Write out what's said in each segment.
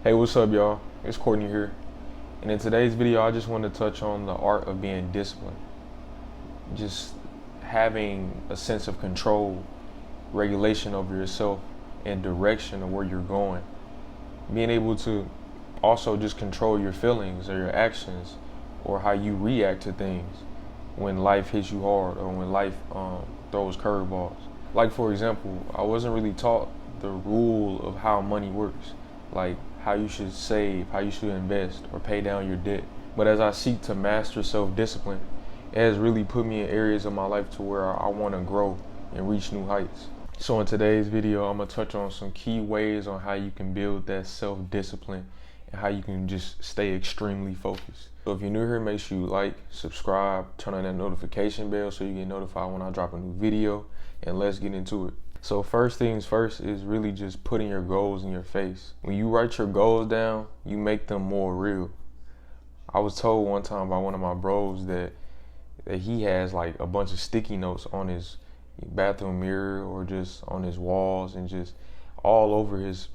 Hey, what's up, y'all? It's Courtney here. And in today's video, I just want to touch on the art of being disciplined. Just having a sense of control, regulation over yourself, and direction of where you're going. Being able to also just control your feelings or your actions or how you react to things when life hits you hard or when life throws curveballs. Like, for example, I wasn't really taught the rule of how money works, like how you should save, how you should invest, or pay down your debt. But as I seek to master self-discipline, it has really put me in areas of my life to where I want to grow and reach new heights. So in today's video, I'm going to touch on some key ways on how you can build that self-discipline and how you can just stay extremely focused. So if you're new here, make sure you like, subscribe, turn on that notification bell so you get notified when I drop a new video, and let's get into it. So first things first is really just putting your goals in your face. When you write your goals down, you make them more real. I was told one time by one of my bros that he has like a bunch of sticky notes on his bathroom mirror or just on his walls and just all over his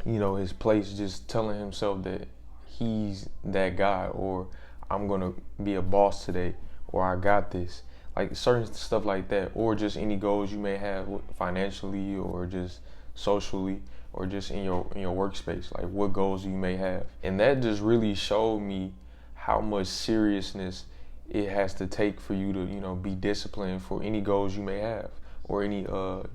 his place, just telling himself that he's that guy, or I'm gonna be a boss today, or I got this. Like certain stuff like that, or just any goals you may have financially or just socially or just in your workspace, like what goals you may have. And that just really showed me how much seriousness it has to take for you to be disciplined for any goals you may have or any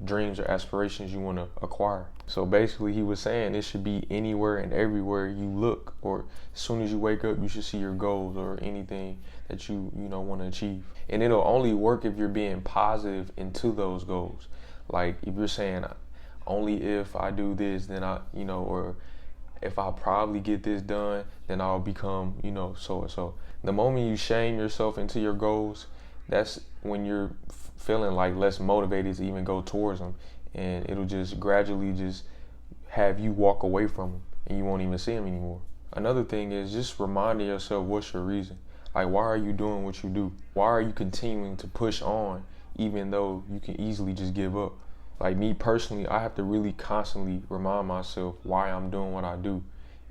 dreams or aspirations you want to acquire. So basically he was saying it should be anywhere and everywhere you look, or as soon as you wake up you should see your goals or anything that you want to achieve. And it'll only work if you're being positive into those goals. Like if you're saying only if I do this then or if I probably get this done then I'll become so and so. The moment you shame yourself into your goals, that's when you're feeling like less motivated to even go towards them, and it'll just gradually just have you walk away from them and you won't even see them anymore. Another thing is just reminding yourself, what's your reason? Like, why are you doing what you do? Why are you continuing to push on even though you can easily just give up? Like me personally, I have to really constantly remind myself why I'm doing what I do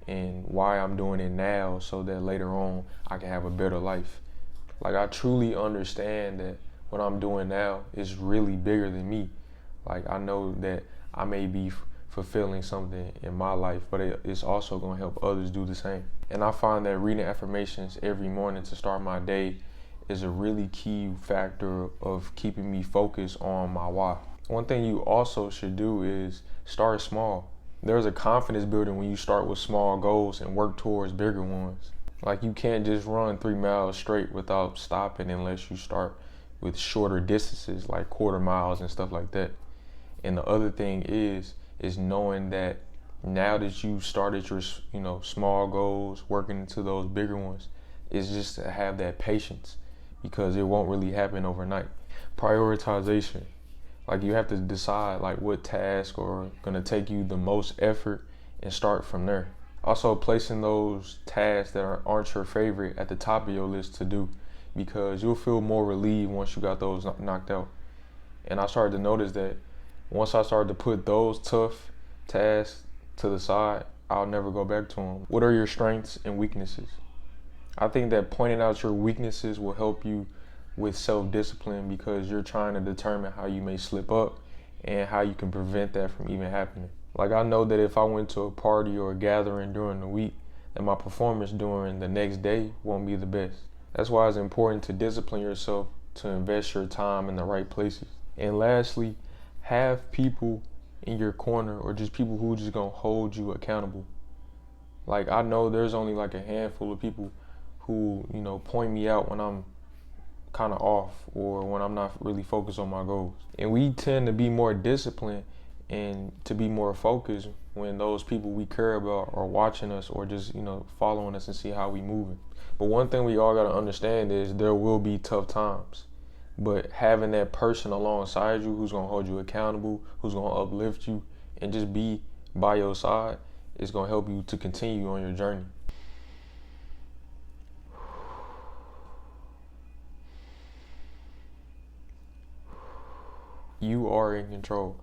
and why I'm doing it now so that later on I can have a better life. Like I truly understand that what I'm doing now is really bigger than me. Like I know that I may be fulfilling something in my life, but it's also going to help others do the same. And I find that reading affirmations every morning to start my day is a really key factor of keeping me focused on my why. One thing you also should do is start small. There's a confidence building when you start with small goals and work towards bigger ones. Like you can't just run 3 miles straight without stopping unless you start with shorter distances like quarter miles and stuff like that. And the other thing is knowing that now that you started your small goals, working into those bigger ones, is just to have that patience, because it won't really happen overnight. Prioritization. Like you have to decide like what tasks are gonna take you the most effort and start from there. Also placing those tasks that aren't your favorite at the top of your list to do, because you'll feel more relieved once you got those knocked out. And I started to notice that once I started to put those tough tasks to the side, I'll never go back to them. What are your strengths and weaknesses? I think that pointing out your weaknesses will help you with self-discipline, because you're trying to determine how you may slip up and how you can prevent that from even happening. Like I know that if I went to a party or a gathering during the week, that my performance during the next day won't be the best. That's why it's important to discipline yourself to invest your time in the right places. And lastly, have people in your corner or just people who just gonna hold you accountable. Like I know there's only like a handful of people who point me out when I'm kind of off or when I'm not really focused on my goals. And we tend to be more disciplined and to be more focused when those people we care about are watching us or just following us and see how we moving. But one thing we all got to understand is there will be tough times, but having that person alongside you who's going to hold you accountable, who's going to uplift you and just be by your side, is going to help you to continue on your journey. You are in control.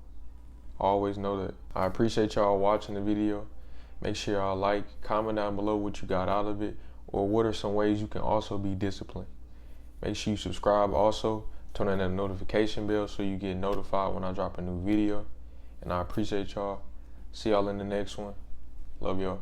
Always know that. I appreciate y'all watching the video. Make sure y'all like, comment down below what you got out of it, or what are some ways you can also be disciplined. Make sure you subscribe also, turn on that notification bell so you get notified when I drop a new video. And I appreciate y'all. See y'all in the next one. Love y'all.